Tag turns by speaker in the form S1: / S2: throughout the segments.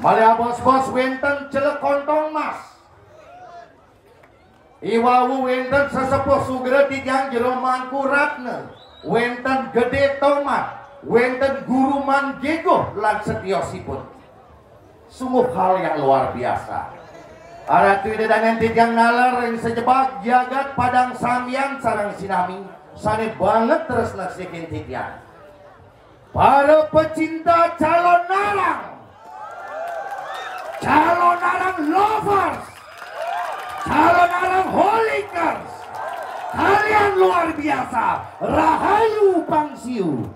S1: Malia bos-bos wenten celek kontong mas. Iwawu wenten sesepuh sugera tijang jeroman kuratne. Wenten gede tomat. Wenten guru manjegoh lan setiosipun. Sungguh hal yang luar biasa. Aratu dengan tijang nalar yang sejebak jagat padang samyan sarang sinami. Sane banget terus nasikin tijang. Para pecinta calon narang. Calon narang lovers, calon narang holikers, kalian luar biasa, rahayu pangsiu.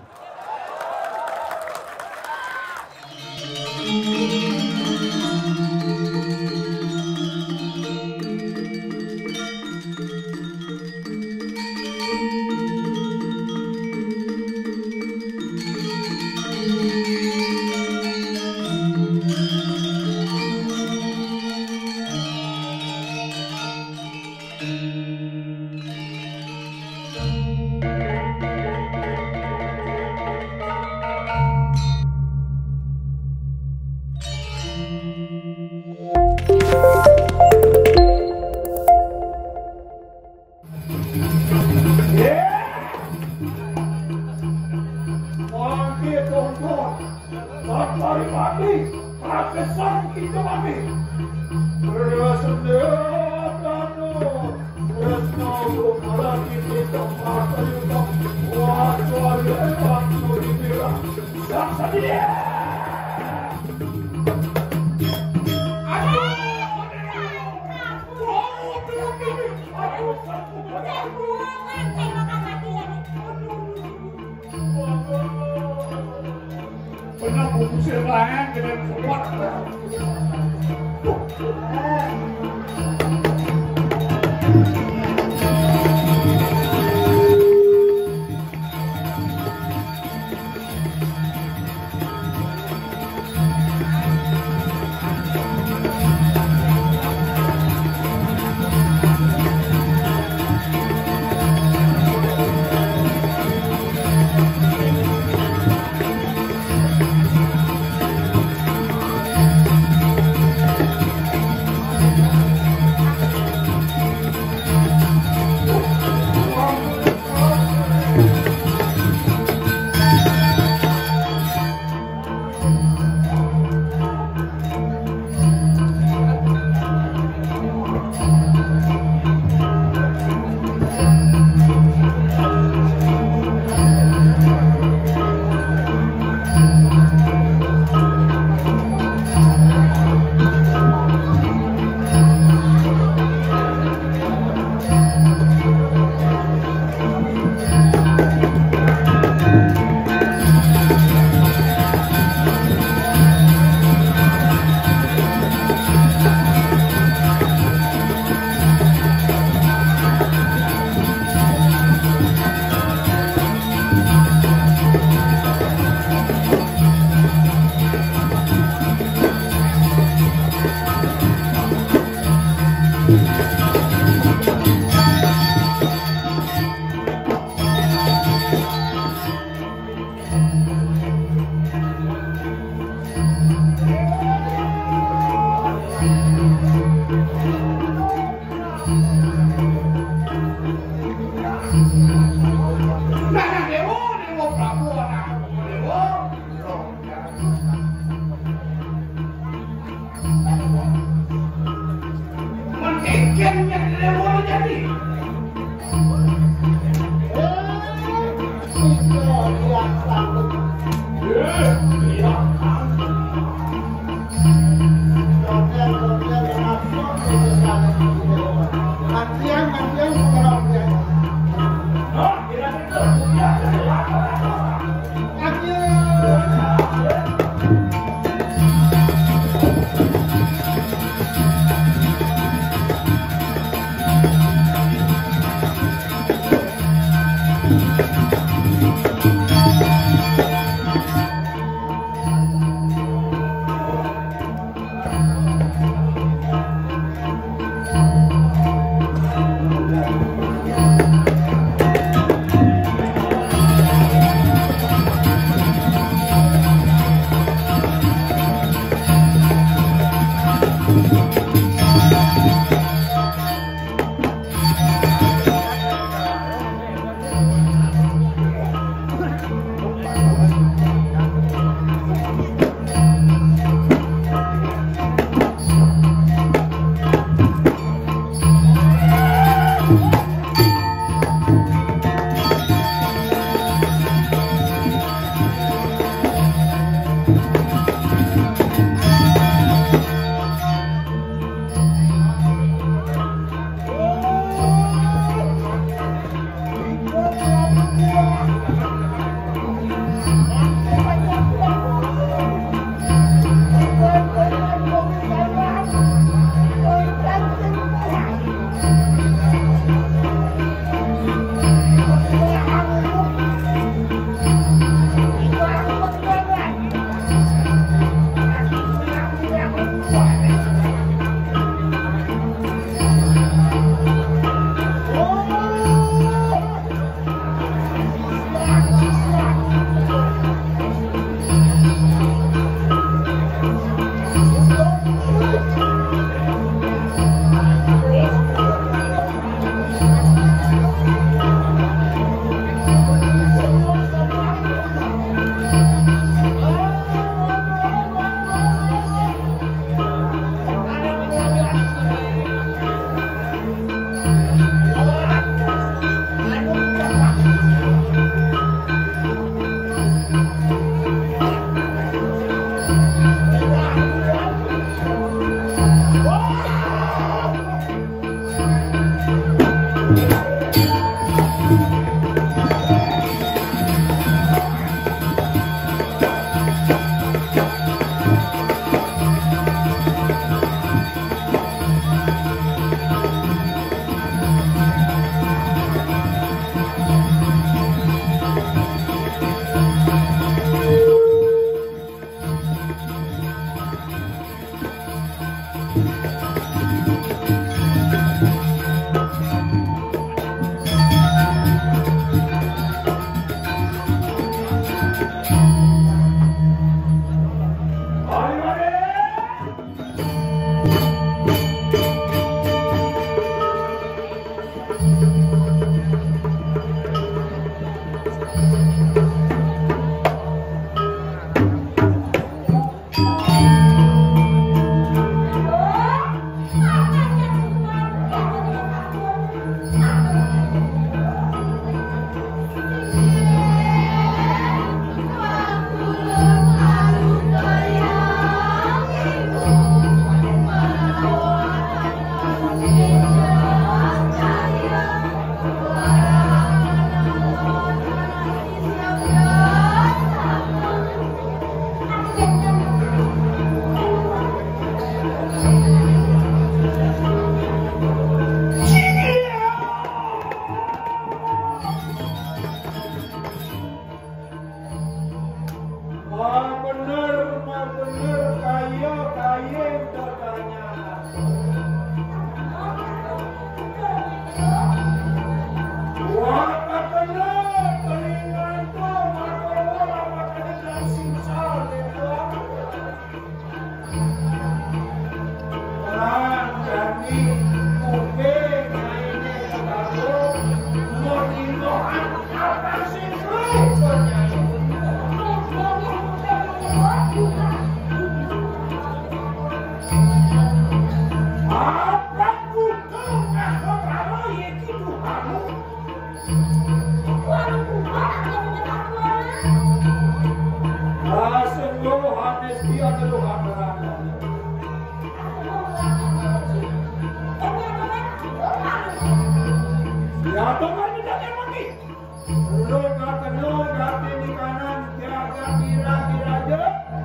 S2: Roga kedua gati di kanan, jaga kira-kira aja,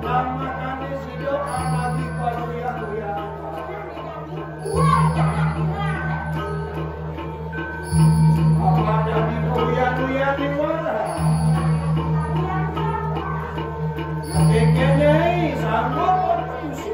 S2: lama kami sido lagi kuya-kuya. Apa jadi kuya-kuya di mana? Kekenya sanggup berfungsi.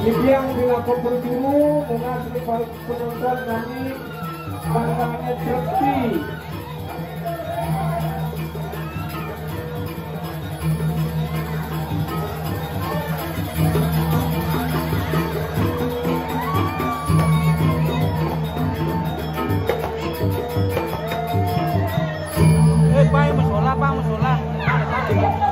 S2: Ini yang dilakukan berburu dengan seluruh penonton kami tantangannya Trekti.
S3: Bang, musola, bang, musola. Bang.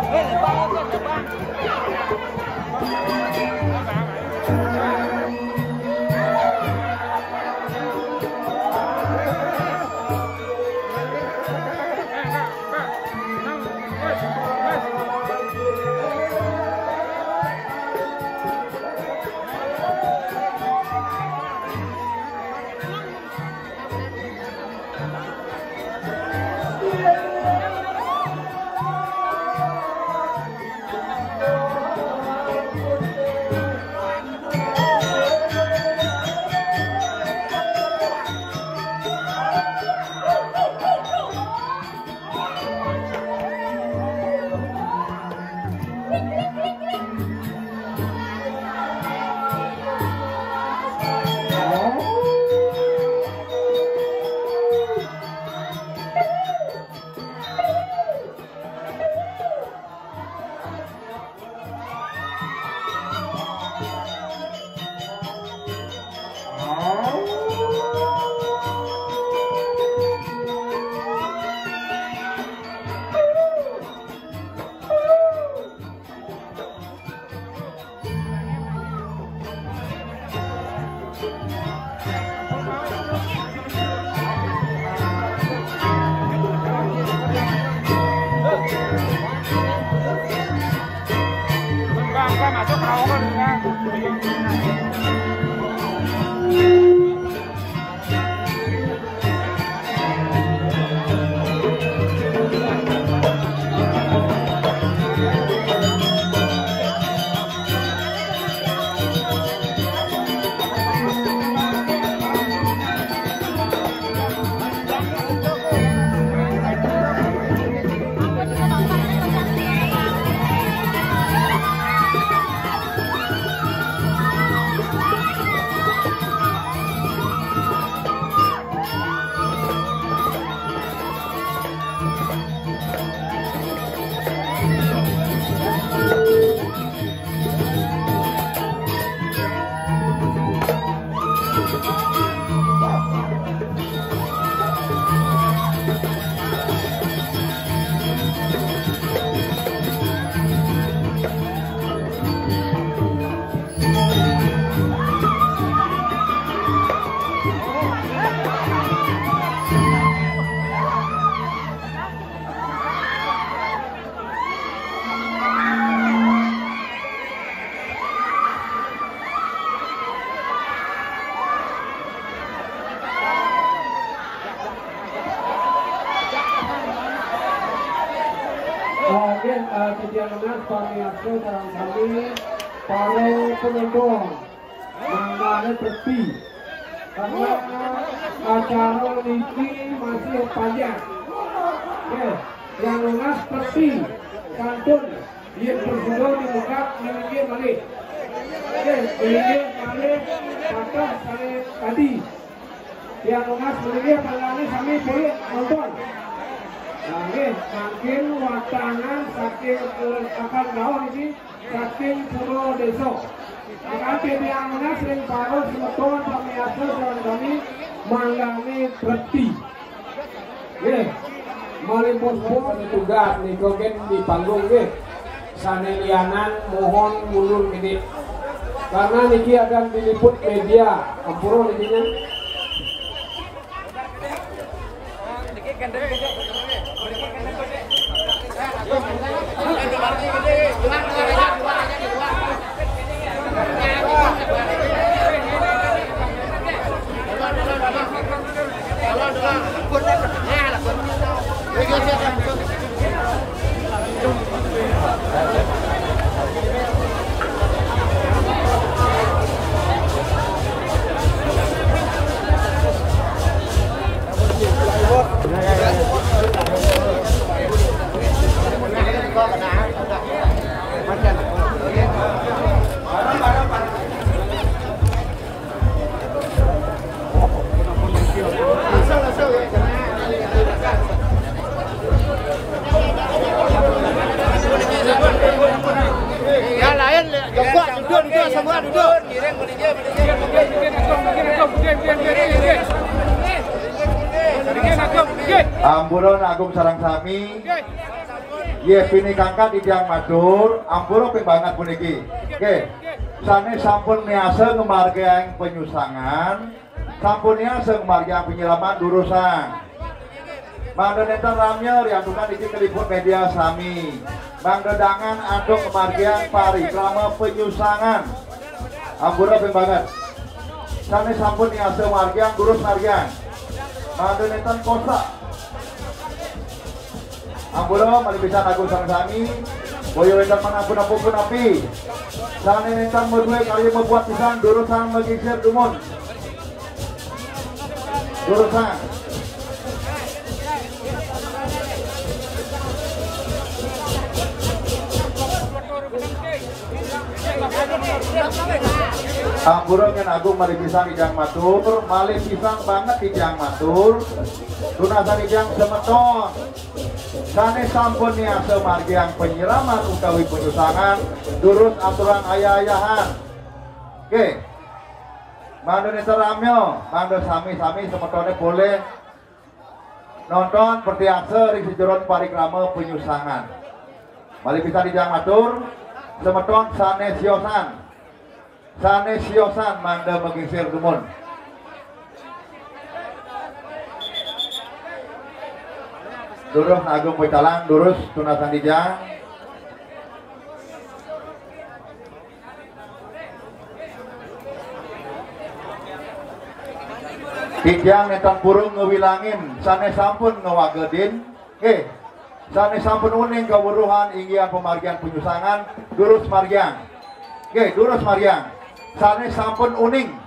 S2: Oke, sediakan pamiarsa sareng kami para penonton mangkane tepi karena acara ini masih panjang. Oke, yang lunas tepi kantun dia berjuang di muka memiliki balik. Oke, memiliki balik patah sare tadi. Yang lunas memiliki balik kami boleh nonton. Oke, makin watangan saking akan gaul ini saking Puro Deso. Maka yang lunas sering paruh semeton pamiarsa dan kami manggane Treti. Oke. Malipun tugas nikogen di panggung nggih. Sanelianan mohon mundur gede. Karena niki akan diliput media. Ampura nikinya.
S1: Ampuron agung sarang sami. Ye pini kangkat Idang Matur, ampura pembangat puniki. Oke. Sane sampun niasa ngemargaing penyusangan, sampun niasa ngemargaing penyiraman durusan. Mangga nenten ramya riantukan iki keliput media sami. Mangga dangan aduk ngemargaing parikrama penyusangan. Ampura pembangat. Sane sampun niasa margaing durus margaing. Mangga nenten kosak. Ampura malipisan agung sareng sami. Boyo wetan manapun api. Sane nenten medue kali membuat pisan durusan megisir dumun. Durusan. Ampura ngen agung malipisan Idang Matur, malipisan banget Idang Matur. Tunasan Idang semeton. Sane sampun niasa margiang penyiraman utawi penyusangan durus aturan ayah-ayahan. Oke. Mangga nenten ramyo, mangga sami-sami semetone boleh nonton pertiasa ring sejeron parikrama penyusangan. Malipisan Idang Matur, semeton sane siosan. Sane siosan mangga mengisir dumun. Durus agung pecalang, durus tunasan dijang. Dijang netan purung ngewilangin, sane sampun ngewagedin. Sane sampun uning kawuruhan inggian pemargian penyusangan, durus margiang. Durus margiang. Sane sampun uning.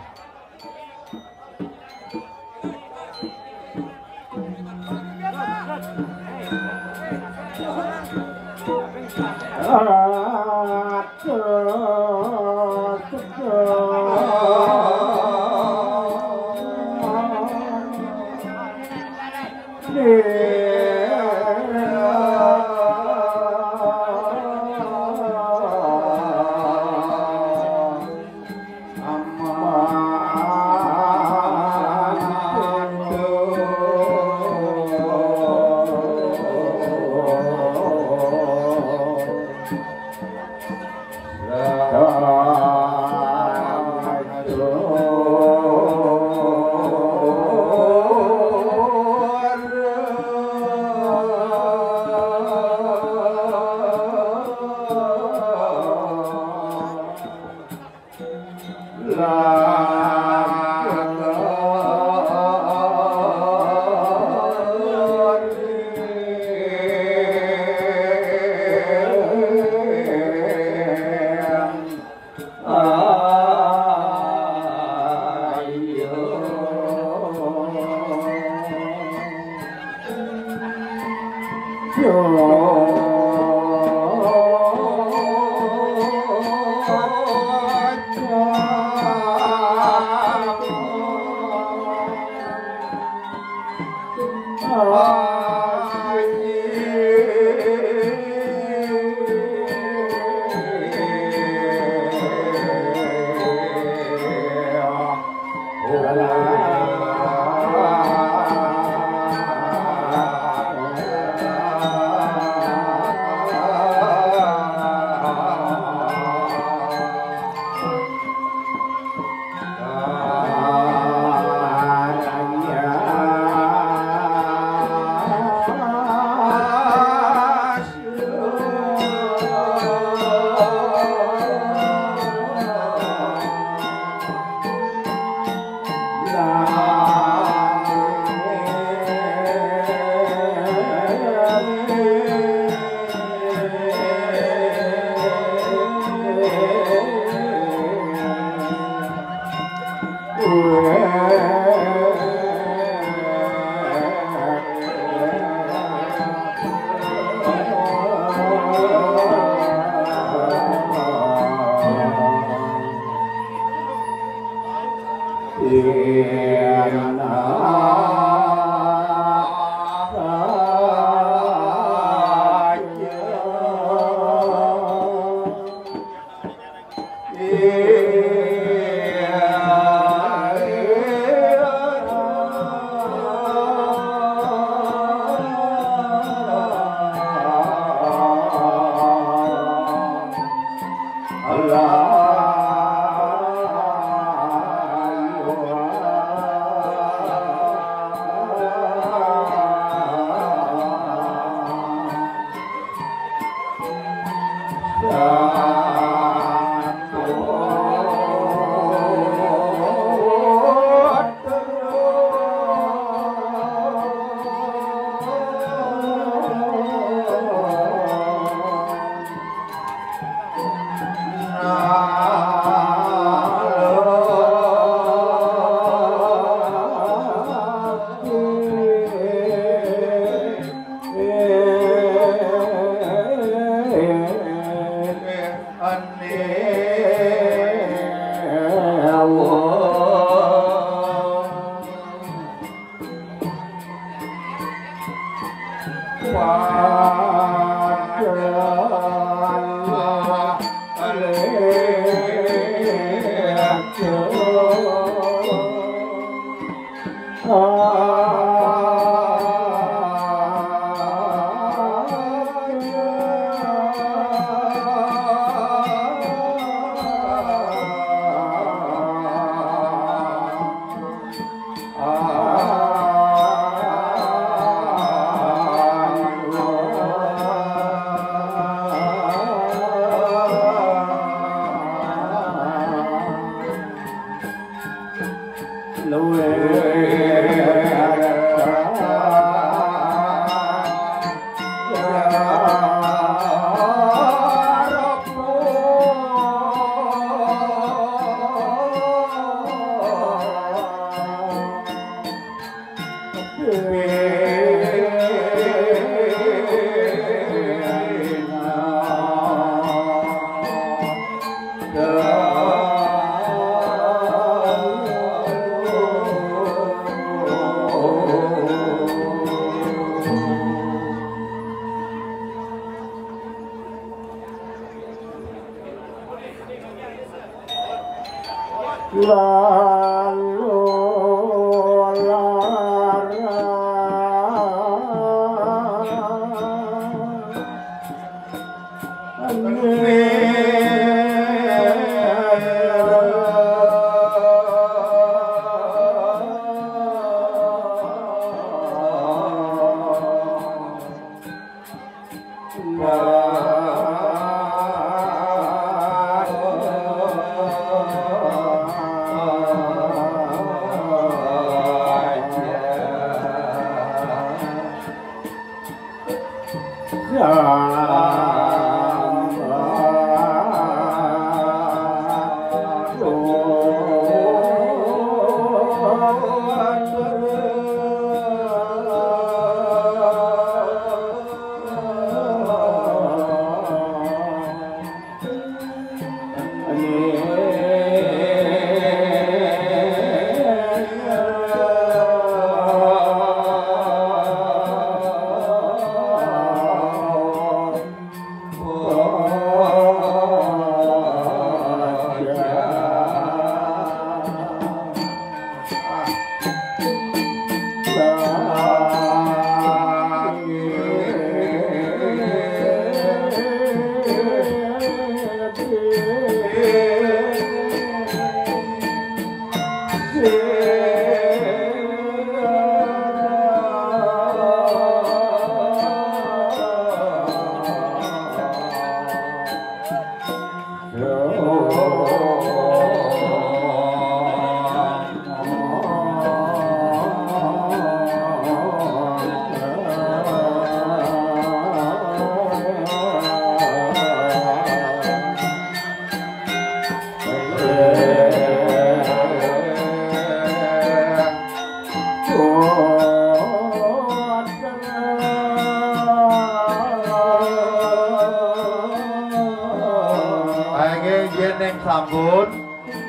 S4: saning sambun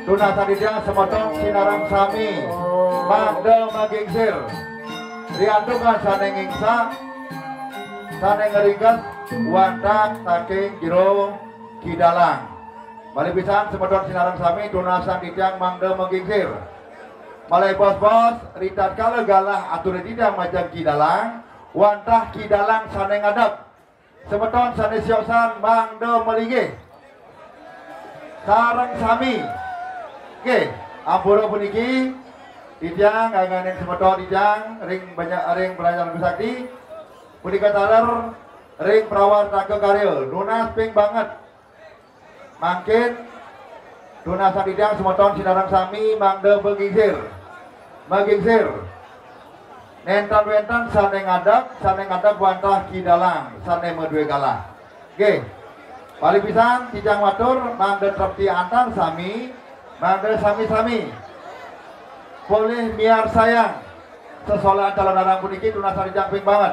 S4: tuna sadidang semotong sinarang sami mangda magingsir riantungan saning ingsa saning ngerikat wantak saking jero kidalang balik pisan semotong sinarang sami tuna sadidang mangda magingsir malai bos-bos ritat kala galah atur didang macam kidalang wantah kidalang saning ngadap semeton sanes siosan mangda melinggih sareng sami oke ampura puniki dijang anganing semeton dijang ring banyak ring perayaan besakti punika taler ring prawartaka karya nunas ping banget mangkin nunas sadidang semeton sinarang sami mangda begingsir nentan-wentan sane ngadap wantah kidalang sane medue galah oke balik pisan tijang watur mangda trepti antar sami mangda sami-sami boleh miar sayang sesolaan calon arang puniki tunas sadidang ping banget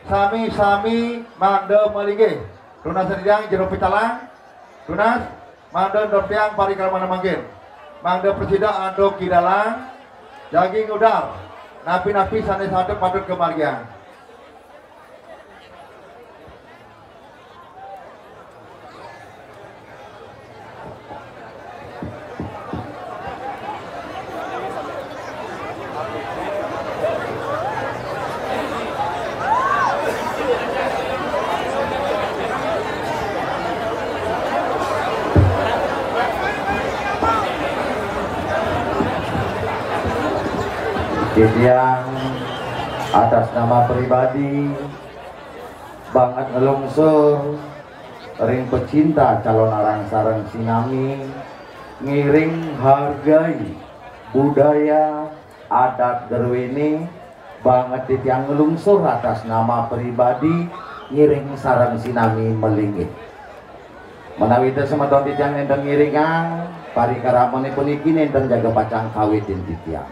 S4: sami-sami mangda melinggih tunas sadidang jero pitalang tunas mangda dortiang parikrama mangkin mangda presida andok kidalang daging udar napi-napi sanes hadap patut kemargian
S1: yang atas nama pribadi banget ngelungsur ring pecinta calon arang sareng sinami ngiring hargai budaya adat gerwene banget titiang ngelungsur atas nama pribadi ngiring sareng sinami melinggih menawi teu semeton titiang nenten ngiringan parikaramane puniki nenten jaga pacang kawitin titiang.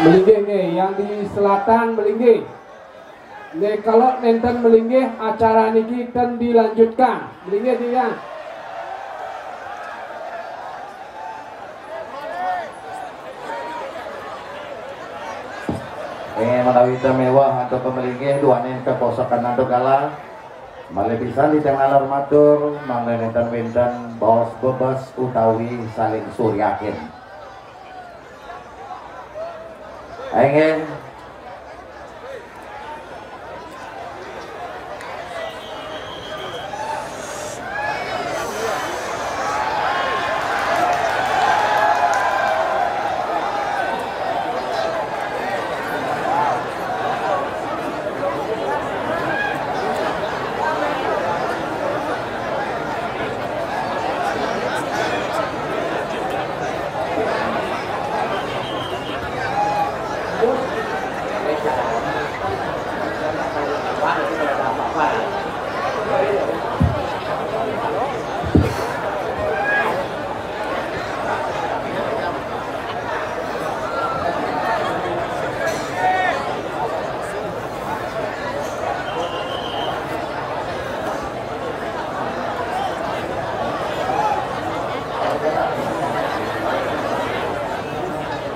S5: Melinggih nih, yang di selatan melinggih. Nih kalau nenten melinggih acara niki kan dilanjutkan. Melinggih nih ya.
S1: Menawi mewah atau pemelinggih duanin keposokan nando kala malih pisan di tengah matur mangga nenten wenten baos bebas utawi saling suryakin. Ingin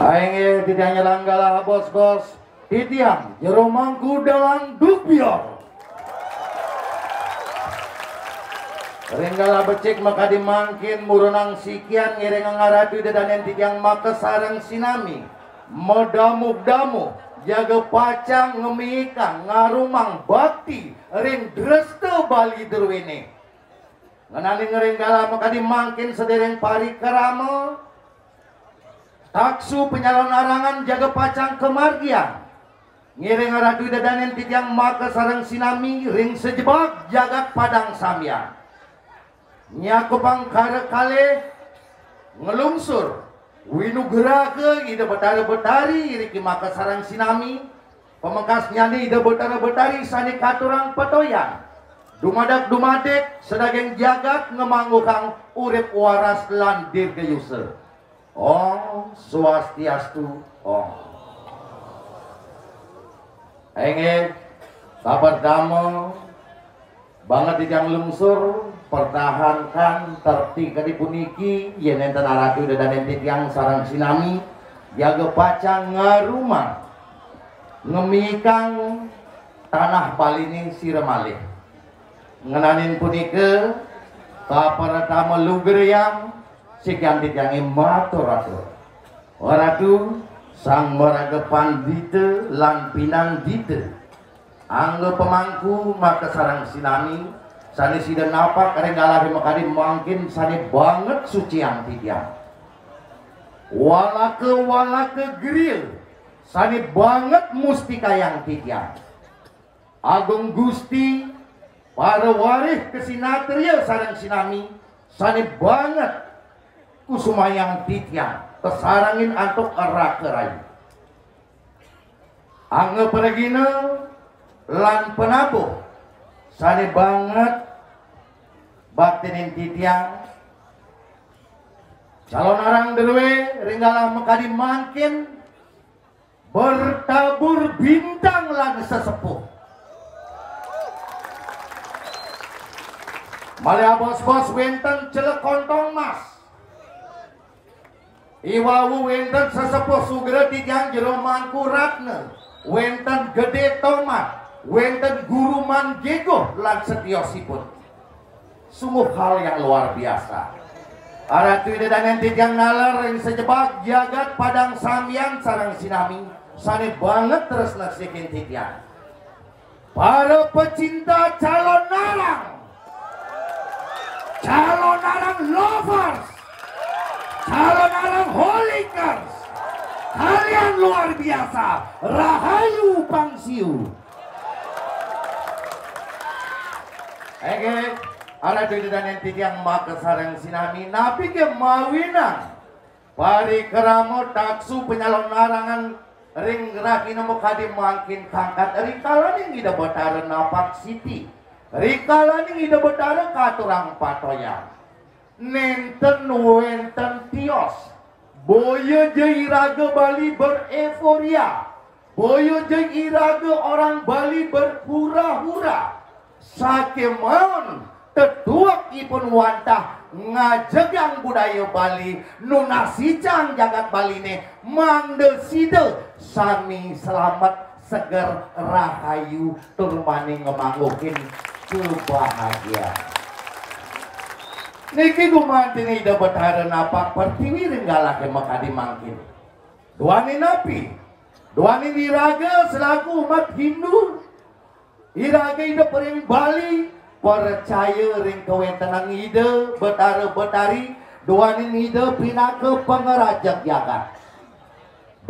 S1: aing tidak nyelanggalah bos-bos titiang jero mangku dalang dukbior ringgala becik maka dimangkin murunang sikian ngiring ngaradu dedanen titiang maka sareng sinami medamuk-damu jaga pacang ngemikang ngarumang bakti ring dreste bali derwene ngenani ngeringgala maka dimangkin sedereng parikrama taksu penyalon arangan jaga pacang kemargian ngiring aradu dadanen titiang maka sarang sinami ring sejebak jagat padang samyan nyakupang kare kale ngelungsur winugera ke ida betara-betari riki maka sarang sinami pemengkas nyani ida betara-betari sani katurang petoyan dumadak-dumadek sedageng jagat ngemanggukang urip waras lan dirgayuse Om Swastiastu Om. Engge kabar damel banget di jang lungsur pertahankan terti kadi puniki yen enten aratu dan enten yang sarang sinami jaga pacang ngarumah ngemikang tanah balini siremalih ngenanin punike kaparatama lugeryang sekian dijangi matur-atur oratu sang meragepan dite lan pinang dite anggo pemangku maka sarang sinami sani sida napak kareng galari makadi mungkin sani banget suci yang tidiang walake geril sani banget mustika yang tidiang agung gusti para warih kesinatria sarang sinami sani banget kusumayang titiang kesarangin antuk erak kerai angge pergina lan penabuh sani banget baktinin titiang calon arang derwe ringgalah mekadi makin bertabur bintang lan sesepuh malia bos-bos wenten celek kontong mas Iwawu wenten sesepuh sugera tigang jero mangku ratna wenten gede tomat wenten guru manggego lan setiosipun sungguh hal yang luar biasa aratu dengan tigang nalar yang sejebak jagat padang samyan sarang sinami sani banget terus nasikin tigang para pecinta calon narang lovers calon arang holikers kalian luar biasa rahayu pangsiu ada dan enti yang maka sarang sinami napi ke mawinang pari keramo taksu penyalon narangan ring rakina mukadi makin kangkat rikalan yang ida betara napak siti rikalan yang ida betara katurang patoyan nenten wenten tios boyo je iraga Bali bereforia boyo je iraga orang Bali berhura-hura sakemon tetuak ipun wantah ngajegang budaya Bali nunasicang jagat Bali ne mangdeside sami selamat seger rahayu turmani ngemanggukin kebahagiaan niki gumantin ida betara napak pertiwi ringgalah ke makadi mangkin duani napi duani iraga selaku umat Hindu iraga ida pering Bali percaya ring kewentenang ida betara betari duani ida pinaka pengerajak jagat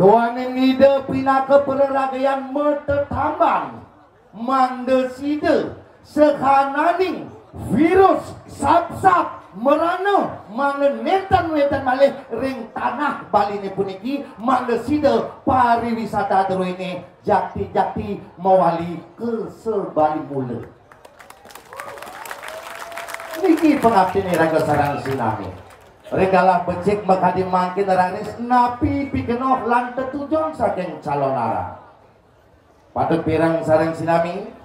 S1: duani ida pinaka pereragaian metetambang mangdeside sehananing virus sap-sap merana mangen netan malih ring tanah Bali ini puniki mangdeside pariwisata teru ini jakti mawali ke sebali mula niki pengabdi ni raga sarang sinami regalah becik makadi mangkin ranis napi pikenoh lan tetujong saking calon arang patut pirang sarang sinami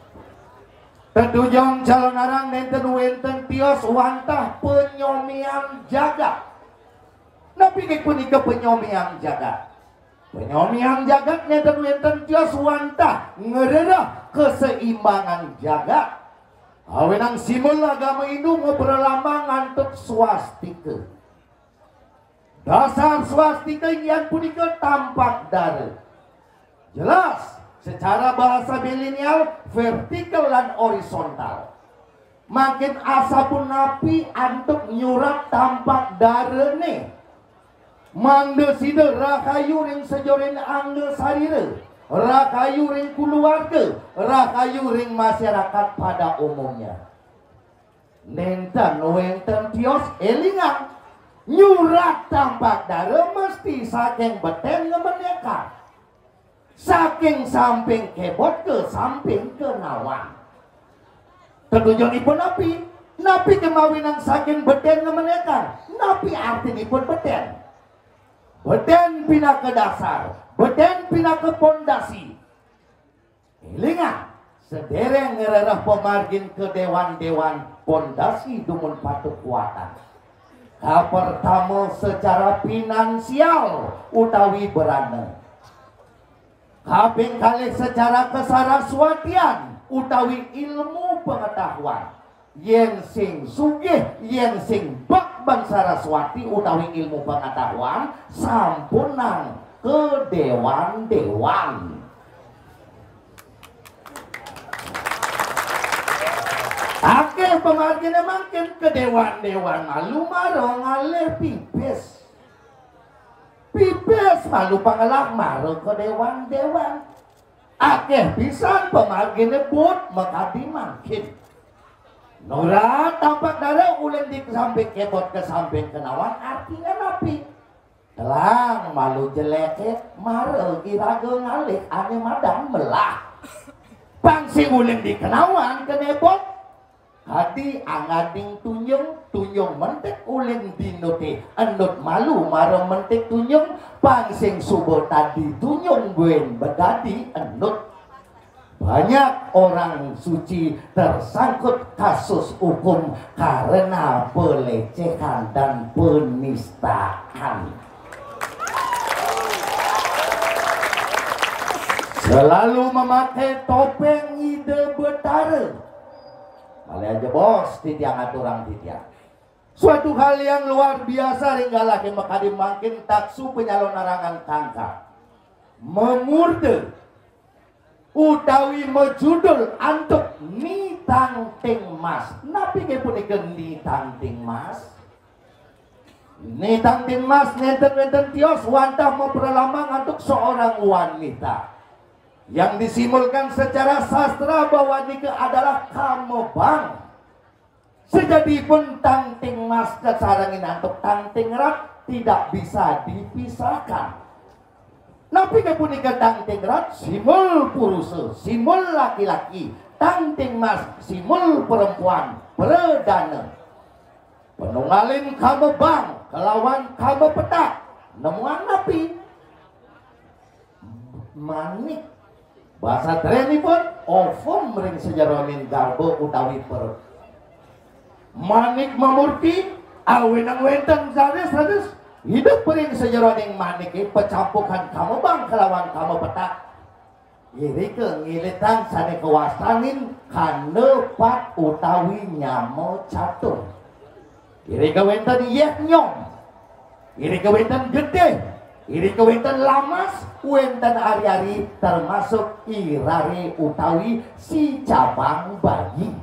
S1: tetujong calon arang nenten wenten tios wantah penyomian jagat napi punika penyomian jagat nenten wenten tios wantah ngeredah keseimbangan jagat awenang simul agama Hindu ngeberlambang antuk swastika dasar swastika yang punika tampak dari jelas secara bahasa milenial vertikal dan horizontal makin asa pun napi antuk nyurat tampak darene mangde sida rakayu ring sejoren angge sarire, rakayu ring keluarga, rakayu ring masyarakat pada umumnya. Nenten wenten tios elingan nyurat tampak dara mesti saking beten ngemeneka, saking samping kebot ke samping ke nawan. Tujuanipun napi, napi kemawinan saking beten ngemeneka, napi artinipun beten. Beten pina ke dasar, beten pina ke pondasi. Elingan sedereng ngererah pemargin ke dewan-dewan pondasi dumun patut kuatan. Pertama secara finansial utawi berana. Kaping kali secara kesaraswatian utawi ilmu pengetahuan. Yen sing sugih, yen sing bak ban saraswati utawi ilmu pengetahuan sampunan ke dewan-dewan. Akeh pemargine makin ke dewan-dewan malu maro ngalih pipis. Pipis malu pangalah maro ke dewan-dewan. Akeh pisan pemargine but makadi makin. Nora tampak dara ulen di samping kebot ke samping kenawan artinya napi. Telang malu jelek maro kiraga ngalih ane madang melah. Pangsi ulen di kenawan ke nebot. Hati angading tunyong mentek ulen dinote enut malu maro mentek tunyong pangsing subuh tadi tunyong guen bedadi enut. Banyak orang suci tersangkut kasus hukum karena pelecehan dan penistaan. Selalu memakai topeng ide betara. Kali aja bos, titiang aturang titiang. Suatu hal yang luar biasa ringgalah ke makadim makin taksu penyalon narangan kangka. Mengurde utawi mejudul antuk ni tangting mas. Napi ke puniken ni tangting mas? Ni tangting mas nenten-nenten tios wantah memperlamang antuk seorang wanita yang disimulkan secara sastra bahwa nikah adalah kamebang. Sejadipun tangting mas kesarangin antuk tangting rat tidak bisa dipisahkan. Napi kepunika tangting rat simul puruse, simul laki-laki, tangting mas simul perempuan, perdana. Penunggalin kamebang kelawan kamepetak, nemuan napi manik. Bahasa trenipun ofom ring sejaronin garbo utawi per. Manik memurti awenang wentang sanes hidup ring sejaroning manik pecampukan kamebang kelawan kamepetak. Iri ke ngilitan sane kewastanin kanepat utawi nyamo catur. Iri ke wenten yeh nyong. Iri ke wenten gede. Iri kewenten lamas, wenten ari-ari termasuk irare utawi si cabang bayi.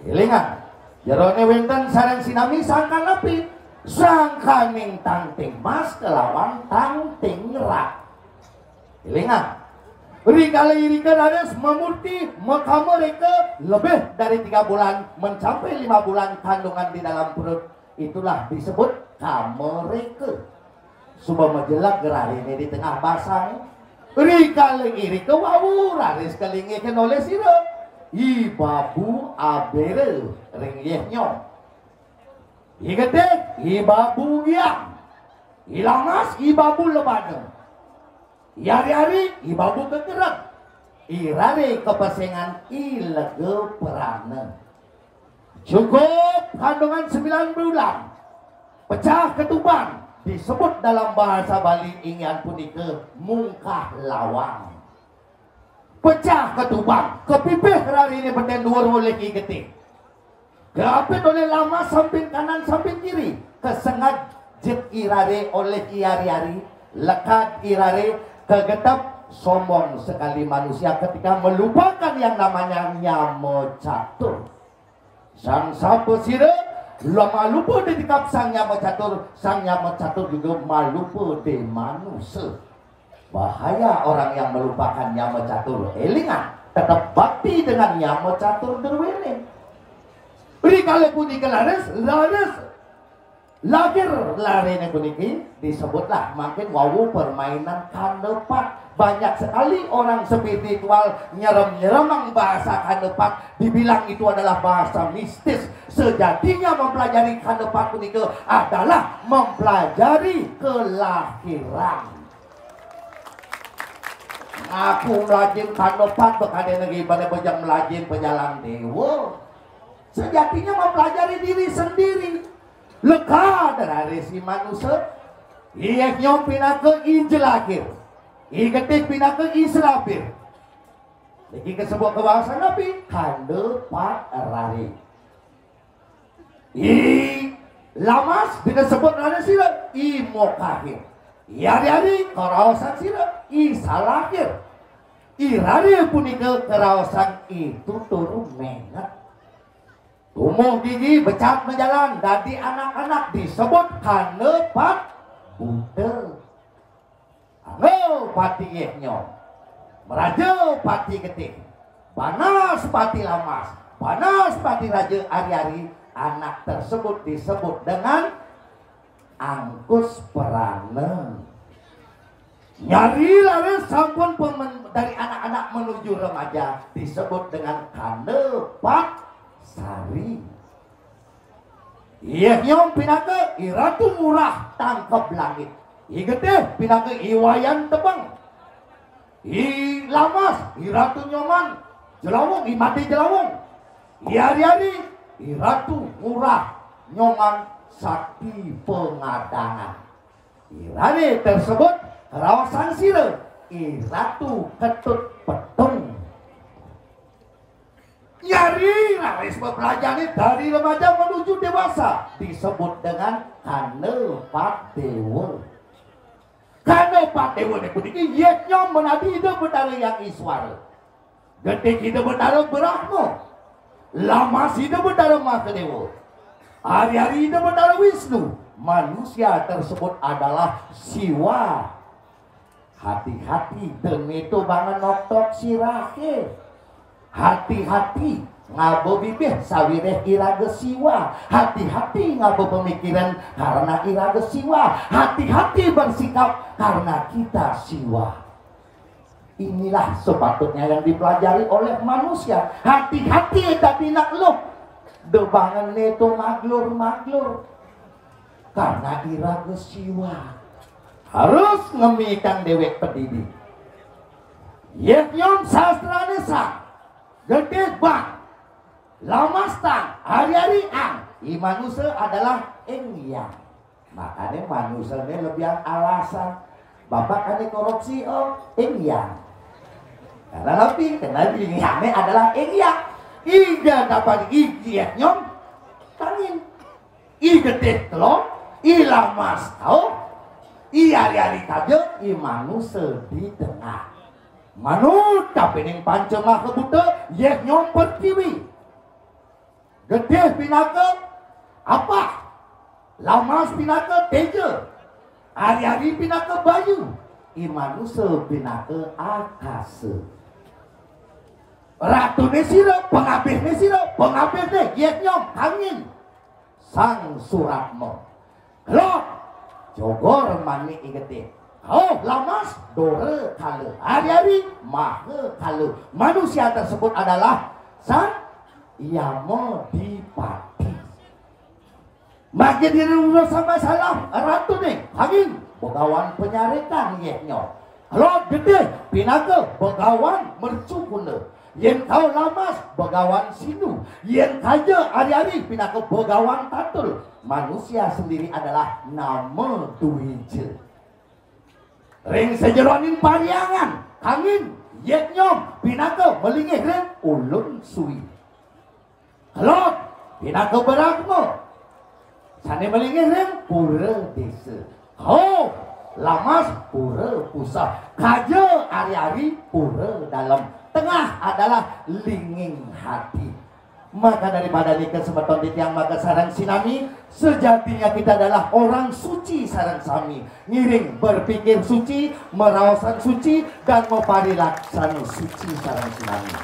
S1: Ilingan, jerone wenten sareng sinami sangka napi, sangkaning tangting mas kelawan tangting rat. Ilingan, rikali-rikali ades memurti maka mereka lebih dari 3 bulan mencapai 5 bulan kandungan di dalam perut. Itulah disebut kamereka. Subah majelak gerari ini di tengah basang. Rikaling iri ke wawu raris kelingi ke oleh sira. Ibabu abere ringyeh nyong. Igetek ibabu yang. Ilamas ibabu lebadeng. Yari-yari ibabu kegerak. Irare kepesengan ilege perana. Cukup kandungan 9 bulan. Pecah ketuban. Disebut dalam bahasa Bali ingian punika mungkah lawang. Pecah ketubang, kepipih rari ini beten dua oleh getik. Gapit oleh lama samping kanan samping kiri. Kesengat jet irare oleh iari-ari. Lekat irare kegetap sombong sekali manusia ketika melupakan yang namanya nyamo catur. Sang sapu sire malupa di dikap sang Yama Catur juga malupa di manusia. Bahaya orang yang melupakan Yama Catur elingan tetap bakti dengan Yama Catur derwene. Beri kali puniki laris Lagir larene puniki disebutlah makin wawu permainan kanepat. Banyak sekali orang spiritual nyerem-nyeremang bahasa kanepat, dibilang itu adalah bahasa mistis. Sejatinya mempelajari kanepat puniki adalah mempelajari kelahiran. Aku melajin kanepat bekade negeri pada bejang melajin penjalan dewa. Sejatinya mempelajari diri sendiri. Leka dari si manusia iya nyom pindah ke injelakir iya ketik pindah ke israfir lagi ke sebuah kebahasaan nabi kandepat rari lamas dengan sebut rari sila imokahir hari-hari kerawasan sila isalakir irari punika kerawasan itu turun mengat. Tumuh gigi becat menjalan dari anak-anak disebut kanepat buta. Angel pati nyom, meraja pati ketik, panas pati lamas, panas pati raja ari-ari. Anak tersebut disebut dengan angkus perana. Nyari laris sampun dari anak-anak menuju remaja disebut dengan kanepat sari. Iya nyom pinaka iratu murah tangkap langit. I gede pinaka iwayan tebang. I lamas iratu nyoman jelawung i mati jelawung. I hari-hari iratu murah nyoman sakti pengadangan. Irane tersebut rawasan sira iratu ketut petung. Nyari laris mempelajari dari remaja menuju dewasa disebut dengan kanepat dewa. Kanepat dewa ini kuniki yetnya menadi hidup betara yang iswara. Getik hidup betara Brahma. Lamas hidup betara Mahadewa. Hari-hari hidup betara Wisnu. Manusia tersebut adalah Siwa. Hati-hati demi itu banget noktok sirahe. Hati-hati ngabo bibih sawireh iraga siwa. Hati-hati ngabo pemikiran karena iraga siwa. Hati-hati bersikap karena kita siwa. Inilah sepatutnya yang dipelajari oleh manusia. Hati-hati tadi nakluk debangan itu maglur-maglur karena iraga siwa. Harus ngemikan dewek pendidik. Yeknyom sastra desa gede bang, lamas tang, hari-hari ang. Manusia adalah yang. Makanya manusia ini lebih alasan. Bapak kan korupsi yang. Karena lebih karena ini adalah yang. Iga dapat igiat nyom, tangin. Gede telok, lamas tau. Hari-hari kaje, manusia di tengah. Manut tapi ning pancemah kebuta yeh nyom pertiwi. Gede pinaka apa? Lamas pinaka teja. Hari-hari pinaka bayu. Manusia pinaka akasa. Ratu nesira, pengabih deh yeh nyom angin. Sang Suratmo. Kelok jogor mani igete. Oh, lamas dore kalu. Hari-hari mahe kalu. Manusia tersebut adalah sang Yama Dipati. Makin diri sama salah ratu nih. Angin begawan penyarikan yeknya. Kalau gede pinaka begawan mercukuna. Yen kau lamas begawan sinu. Yen kaja hari-hari pinaka begawan tatul. Manusia sendiri adalah nama duwije. Ring sejeronin pariangan, angin, yek nyom, pinaka melingih ring, ulun suwi. Kelot, pinaka berakmo, sana melingih ring, pura desa. Oh, lamas pura pusat, kaja hari-hari pura dalam. Tengah adalah linging hati. Maka daripada nikah semeton di tiang maka sarang sinami, sejatinya kita adalah orang suci sarang sami. Ngiring berpikir suci, meraosan suci, dan mau parilaksanu suci sarang sinami.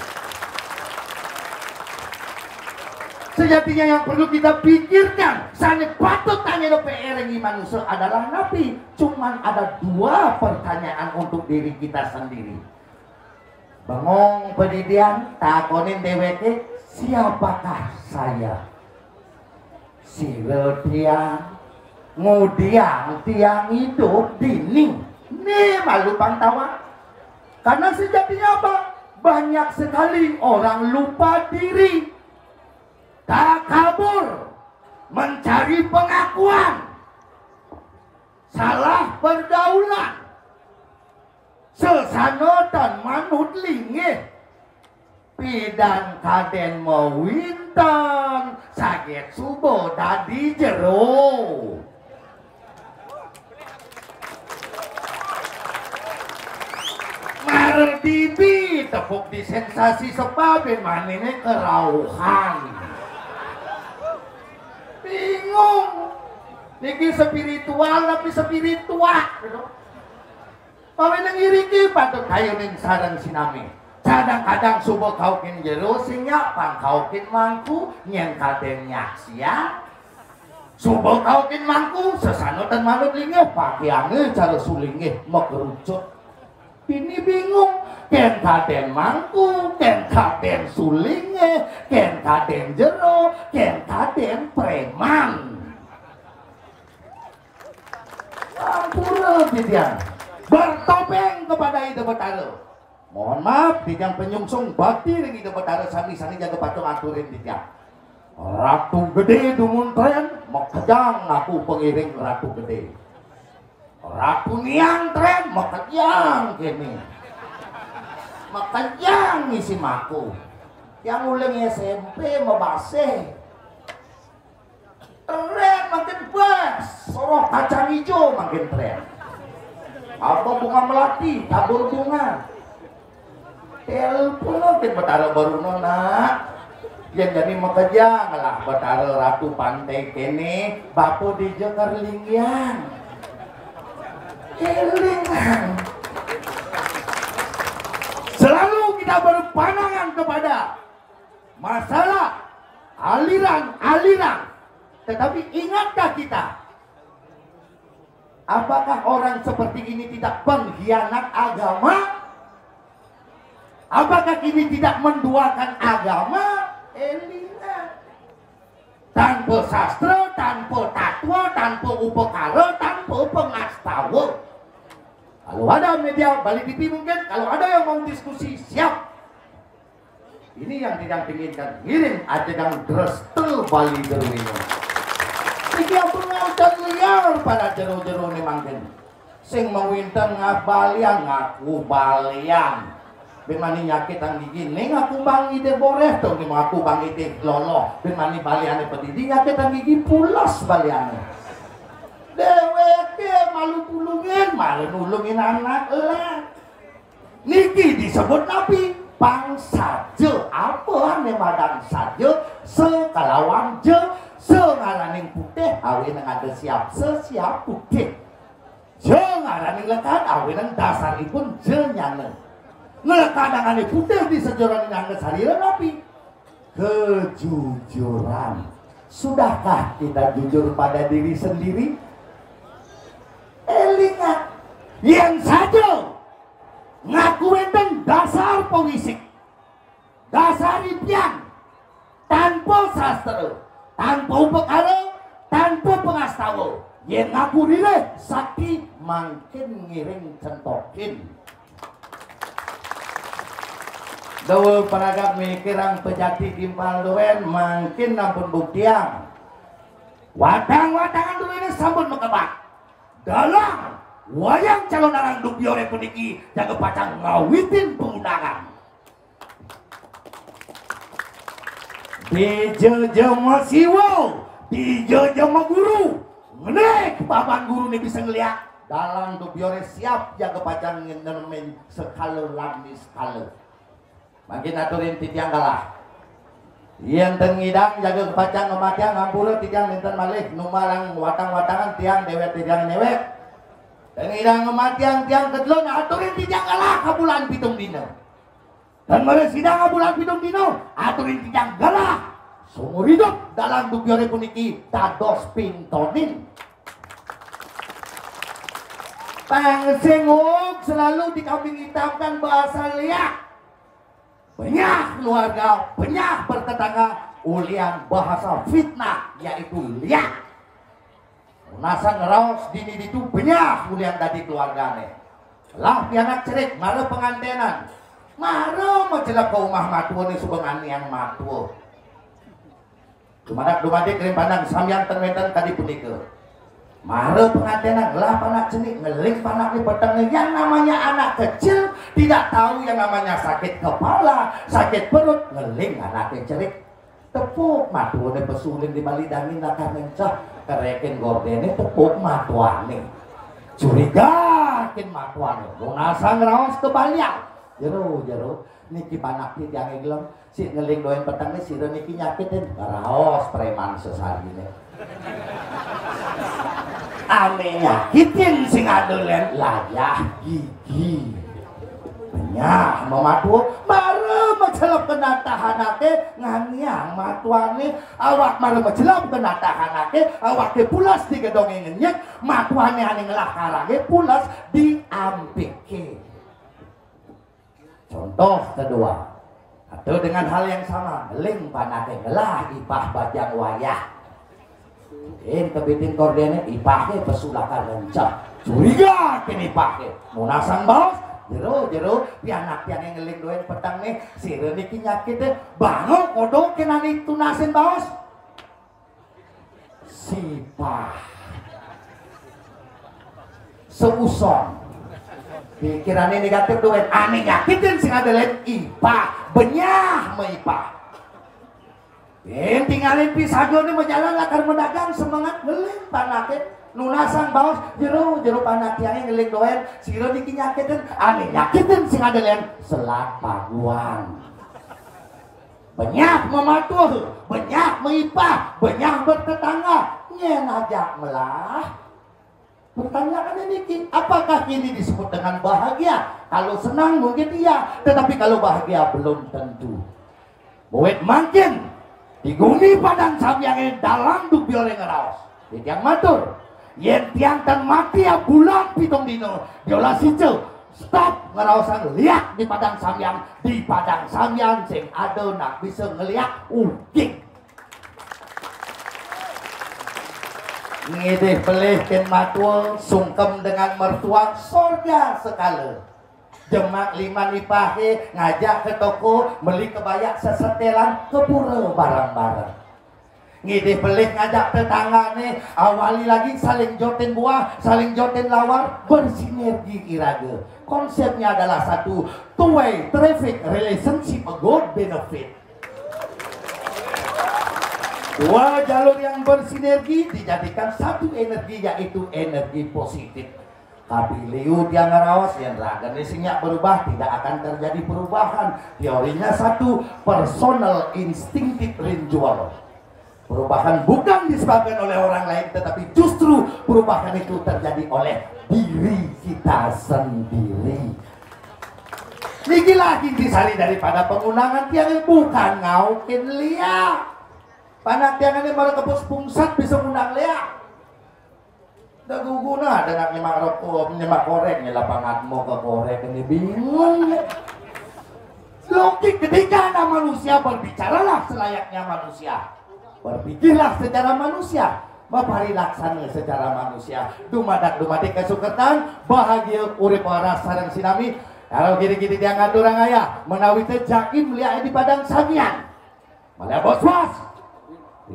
S1: Sejatinya yang perlu kita pikirkan, sana patut tanya do PR yang manusia adalah nabi. Cuman ada dua pertanyaan untuk diri kita sendiri. Bengong pendidian, takonin deweke, siapakah saya? Sire tiang, ngudiang tiang hidup dining. Nih malu pangtawa. Karena sejatinya apa? Banyak sekali orang lupa diri. Tak kabur, mencari pengakuan. Salah pergaulan. Sesano dan manut lingih. Pidan kaden mau winten, sakit subuh dadi jero. Mardibi tepuk di sensasi sepaben manine kerauhan. Bingung. Niki spiritual tapi spiritual. Pawai nang iriki patut kayunin sarang sinami. Kadang-kadang subuh kaukin jero singnya pang kaukin mangku nyen kaden nyaksia. Subuh kaukin mangku sesano dan manut lingih pakiange cara sulingih mekerucut. Ini bingung ken kaden mangku, ken kaden sulingih, ken kaden jero, ken kaden preman. Ampura Tidiang bertopeng kepada Ida Betara. Mohon maaf Tidiang penyungsung bakti ring Ida Betara sani-sani jaga patung aturin Tidiang. Ratu gede dumun tren mekejang aku pengiring ratu gede. Ratu niang tren mekejang kini. Mekejang ngisi maku. Yang ulang SMP mebase. Tren makin pas, soroh kacang hijau makin tren. Apa bunga melati, tabur bunga. Telepon makin Betara baru nona. Yang jadi mekejang lah Betara ratu pantai kene, bapo di Jekarlingian. Kelingan. Selalu kita berpandangan kepada masalah aliran-aliran. Tetapi ingatkah kita, apakah orang seperti ini tidak pengkhianat agama? Apakah ini tidak menduakan agama? Elingan. Tanpa sastra, tanpa tatwa, tanpa upekara, tanpa pengastawa. Kalau ada media Bali TV mungkin, kalau ada yang mau diskusi siap. Ini yang tidak inginkan. Ngirim aja yang drestel Bali Derwino. Iki pengajar liar pada jero-jero ini mangkin. Sing mewinten ngabalian ngaku balian. Bimani nyakit ang gigi, ning aku bangi de boreh dong, ning aku bangi de lolo. Bimani baliane pedidi nyakit ang gigi pulas baliane. Deweke malu pulungin, malu nulungin anak lah. Niki disebut nabi pang saja. Apa ane madang saja? Sekalawan je, sengaraning putih, awin yang ada siap sesiap putih. Sengaraning lekat, awin yang dasaripun jenyane. Ngekadang-kadang putih di sejoran yang kesariran nabi. Kejujuran. Sudahkah kita jujur pada diri sendiri? Elingat yang saja ngaku enten dasar pewisik, dasar impian, tanpa sastra, tanpa upekara, tanpa pengastawa. Yang ngaku diri sakti makin ngiring centokin. Dawa penagak mikirang pejati timpal doen makin nampun buktiang. Wadang-wadangan dulu ini sambut mekebak. Dalam wayang calon arang dubiore peniki jaga pacang ngawitin pengundangan. Dijejema siwo, dijejema guru. Ngenek papan guru ini bisa ngeliat. Dalam dubiore siap jaga pacang ngenemen sekala lamis sekala. Makin aturin titiang kalah. Yen teng ngidang jaga kepacang kematian ngampura tiang linten malih numalang watang-watangan tiang dewek tiang newek. Teng ngidang kematian tiang kedlon aturin tiang galah ka bulan pitung dina. Dan mere sidang ka bulan pitung dina aturin tiang galah. Seumur hidup dalam dubyore puniki dados pintonin. Pangsenguk selalu dikambing hitamkan bahasa liak. Banyak keluarga, banyak bertetangga ulian bahasa fitnah yaitu liak. Nasa ngeraos dini itu banyak ulian tadi keluargane. Lah pianak cerik mare pengantenan. Mare majelap ke rumah matuo ni subengan yang matuo. Dumadak kirim pandang samyang tenwetan tadi punika. Mare pengantenan lah panak cenik ngelik panak ni peteng yang namanya anak kecil tidak tahu yang namanya sakit kepala, sakit perut, ngeling anaknya cerik tepuk matuane pesulin di bali dangin nakar mencah kereken gordene tepuk matuane curiga kin matuane lunasang raos kebaliak jero niki panak ti yang ngelong si ngeling doen peteng ni sira niki nyakitin raos preman sesarine ane nyakitin sing adolen layah gigi banyak mematu mare majelap kena tahanake nganyang matuane awak mare majelap kena tahanake awak ke pulas di gedong ngenyek matuane ane ngelakarage pulas diampike. Contoh kedua atau dengan hal yang sama ling panake ngelah ipah bajang wayah kebitin kordene ipahke pesulakan lencah curiga kini ipahke munasang bos jero pianak yang ngeling doen petang nih sire niki nyakit teh bango kodok kenani tunasin bos sipah seusong pikirannya negatif doen aneh nyakitin sing ada lain ipah benyah meipah tinggalin pisago ini menjalan lakar mendagang semangat ngeling panake nunasan baos jero panak yang ngeling doen sira niki nyakitin aneh nyakitin sing ada lain selat paguan banyak mematuh banyak meipah banyak bertetangga nyen ajak melah pertanyaan ini apakah ini disebut dengan bahagia kalau senang mungkin iya tetapi kalau bahagia belum tentu buat makin diguni padang samyang dalam dubiore ngeraos yang matur yen tiang tan mati ya bulan pitung dino diolah sice stop ngeraosan liak di padang samyang sing ada nak bisa ngeliak uging ngidih pelih ken matul sungkem dengan mertua sorga sekala jemak lima nipahe ngajak ke toko beli kebayak sesetelan kepura barang-barang ngidih pelih ngajak tetanggane awali lagi saling jotin buah saling jotin lawar bersinergi iraga konsepnya adalah satu two-way traffic relationship a good benefit dua jalur yang bersinergi dijadikan satu energi yaitu energi positif. Tapi liu dia ngerawas yang raga isinya berubah tidak akan terjadi perubahan. Teorinya satu personal instinctive ritual. Perubahan bukan disebabkan oleh orang lain tetapi justru perubahan itu terjadi oleh diri kita sendiri. Niki lagi disari daripada pengundangan tiang bukan ngaukin liak. Panak tiang ini malah kepus pungsat bisa ngundang liak. Guguna dengan nyemak rokok, nyemak korek, lapangan mau ke korek ini bingung. Logik ketika ada manusia berbicaralah selayaknya manusia, berpikirlah secara manusia, mapari laksana secara manusia. Dumadak kesuketan, bahagia urip waras sareng sinami. Kalau gini-gini dia ngatur ayah, menawi teh jakim lihat di padang samyang. Malah bos-bos,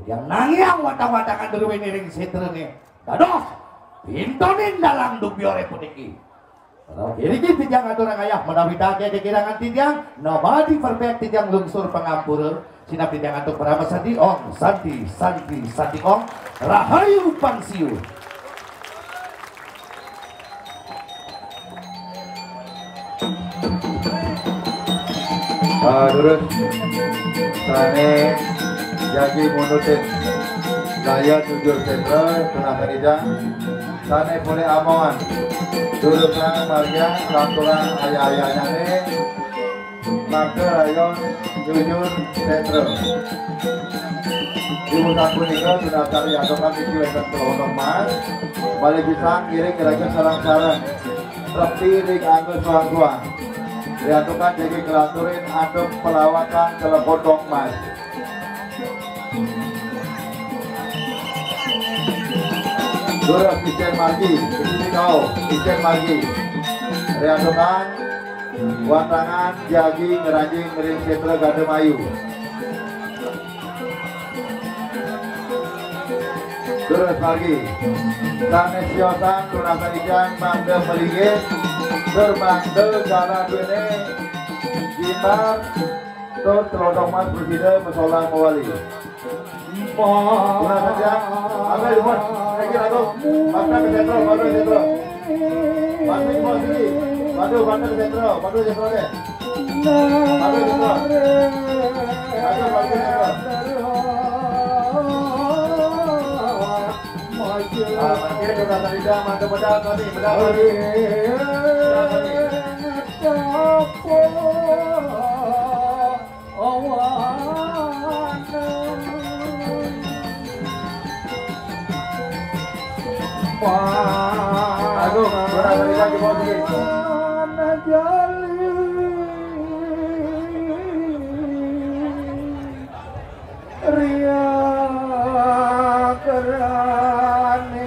S1: dia nangiang watang-watangan deruin ring sitrene. Dados. Pintonin dalam dubiore puniki. Kalau kiri-kiri tijang aturang ayah menawi dake dikirangan tijang nobody perfect tijang lungsur pengampur sinap tijang atur perama santi ong santi ong rahayu pangsiu.
S4: Terus Sane Jagi Munutin Daya Tujur Sentra Tunakan Ijang Sane Pule Amongan Durukang Marga Lantulang Ayah-ayahnya nih Maka Rayon Jujur Sentra Ibu Saku Nika Tunakan Yatokan Iki Wenten Telonong Mas Balik Pisang Kiri Kira-kira Sarang-sarang Repti Rik Anggus Suang-suang Diatukan jadi kelaturin aduk pelawatan Telepodong Mas Duruk Ijen Margi Disini kau Ijen Margi Diatukan Wantangan Jagi Ngeranjing Ngering Setra Gademayu Duruk Margi Sanes Yosan Tunakan Ijan Mangga Melinggit Terbangde Jala Dene Jimbar Tur Telodong Mas Presiden Mesolang Mewali Tunakan Ijan Ambil Luan Lagi lagu Banda ke sentro Banda ke sentro Banda ke sini Banda ke sentro Banda ke sentro deh Banda ke sentro Banda ke sentro Mungkin sudah terlihat mantap-mantap kami mendapat Aku sudah terlihat di bawah sini. Ria kerana